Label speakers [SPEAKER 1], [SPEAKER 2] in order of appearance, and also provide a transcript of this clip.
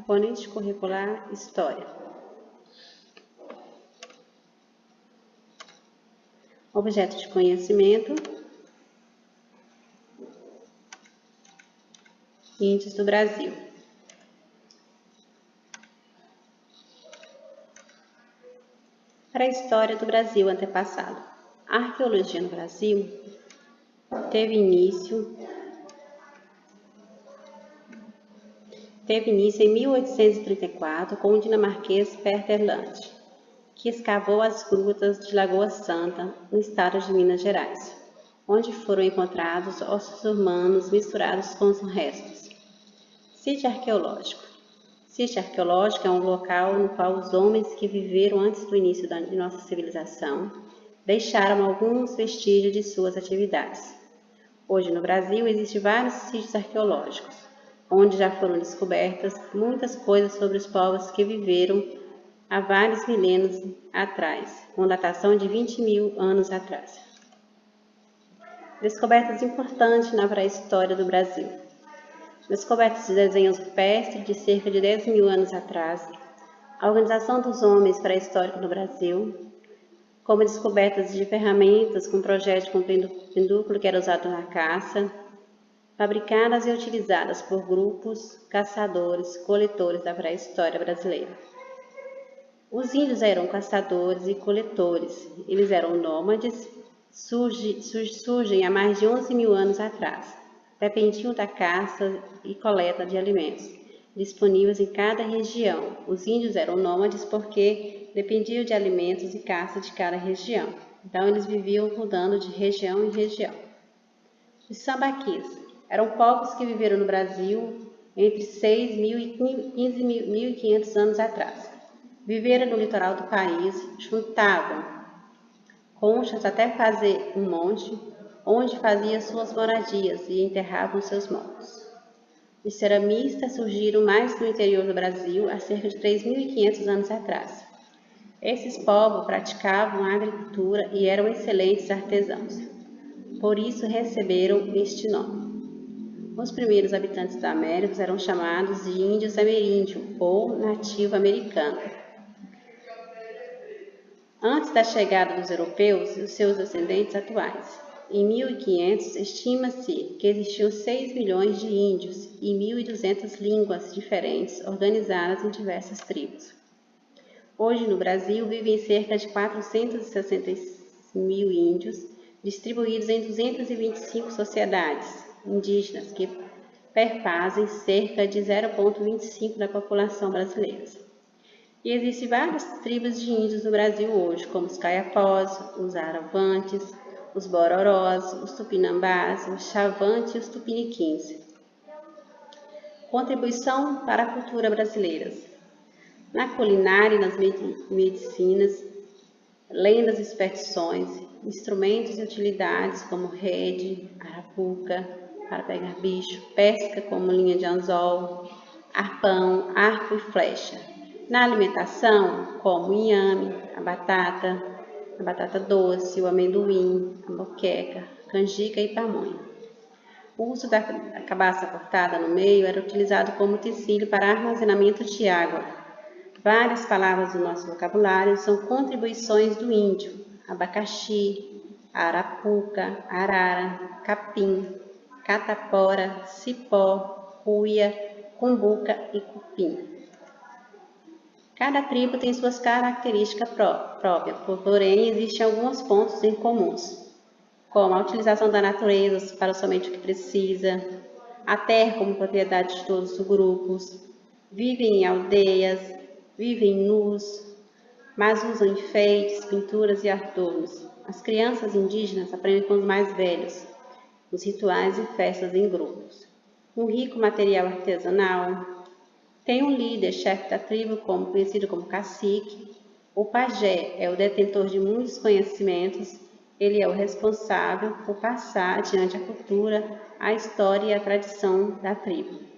[SPEAKER 1] Componente curricular, História. Objeto de conhecimento, Índios do Brasil. Para a história do Brasil antepassado. A arqueologia no Brasil teve início em 1834 com o dinamarquês Peter Land, que escavou as grutas de Lagoa Santa, no estado de Minas Gerais, onde foram encontrados ossos humanos misturados com os restos. Sítio arqueológico. Sítio arqueológico é um local no qual os homens que viveram antes do início de nossa civilização deixaram alguns vestígios de suas atividades. Hoje no Brasil existem vários sítios arqueológicos, onde já foram descobertas muitas coisas sobre os povos que viveram há vários milênios atrás, com datação de 20 mil anos atrás. Descobertas importantes na pré-história do Brasil. Descobertas de desenhos rupestres de cerca de 10 mil anos atrás, a organização dos homens pré-históricos no Brasil, como descobertas de ferramentas com projétil com pendúculo que era usado na caça, fabricadas e utilizadas por grupos caçadores, coletores da pré-história brasileira. Os índios eram caçadores e coletores, eles eram nômades, surgem há mais de 11 mil anos atrás. Dependiam da caça e coleta de alimentos, disponíveis em cada região. Os índios eram nômades porque dependiam de alimentos e caça de cada região. Então, eles viviam mudando de região em região. Os sambaquis eram povos que viveram no Brasil entre 6.000 e 15.500 anos atrás. Viveram no litoral do país, juntavam conchas até fazer um monte, onde faziam suas moradias e enterravam seus mortos. Os ceramistas surgiram mais no interior do Brasil há cerca de 3.500 anos atrás. Esses povos praticavam a agricultura e eram excelentes artesãos. Por isso receberam este nome. Os primeiros habitantes da América eram chamados de índios ameríndios ou nativo-americano. Antes da chegada dos europeus e os seus descendentes atuais, em 1500, estima-se que existiam 6 milhões de índios e 1.200 línguas diferentes organizadas em diversas tribos. Hoje, no Brasil, vivem cerca de 460 mil índios, distribuídos em 225 sociedades indígenas, que perfazem cerca de 0,25% da população brasileira. E existem várias tribos de índios no Brasil hoje, como os caiapós, os aravantes, os bororós, os tupinambás, os chavantes e os tupiniquins. Contribuição para a cultura brasileira. Na culinária e nas medicinas, lendas e superstições, instrumentos e utilidades como rede, arapuca, para pegar bicho, pesca como linha de anzol, arpão, arco e flecha. Na alimentação, como o inhame, a batata doce, o amendoim, a moqueca, canjica e pamonha. O uso da cabaça cortada no meio era utilizado como utensílio para armazenamento de água. Várias palavras do nosso vocabulário são contribuições do índio: abacaxi, arapuca, arara, capim, catapora, cipó, cuia, cumbuca e cupim. Cada tribo tem suas características próprias, porém existem alguns pontos em comuns, como a utilização da natureza para somente o que precisa, a terra como propriedade de todos os grupos, vivem em aldeias, vivem nus, mas usam enfeites, pinturas e adornos. As crianças indígenas aprendem com os mais velhos, os rituais e festas em grupos. Um rico material artesanal. Tem um líder, chefe da tribo, conhecido como cacique. O pajé é o detentor de muitos conhecimentos. Ele é o responsável por passar adiante a cultura, a história e a tradição da tribo.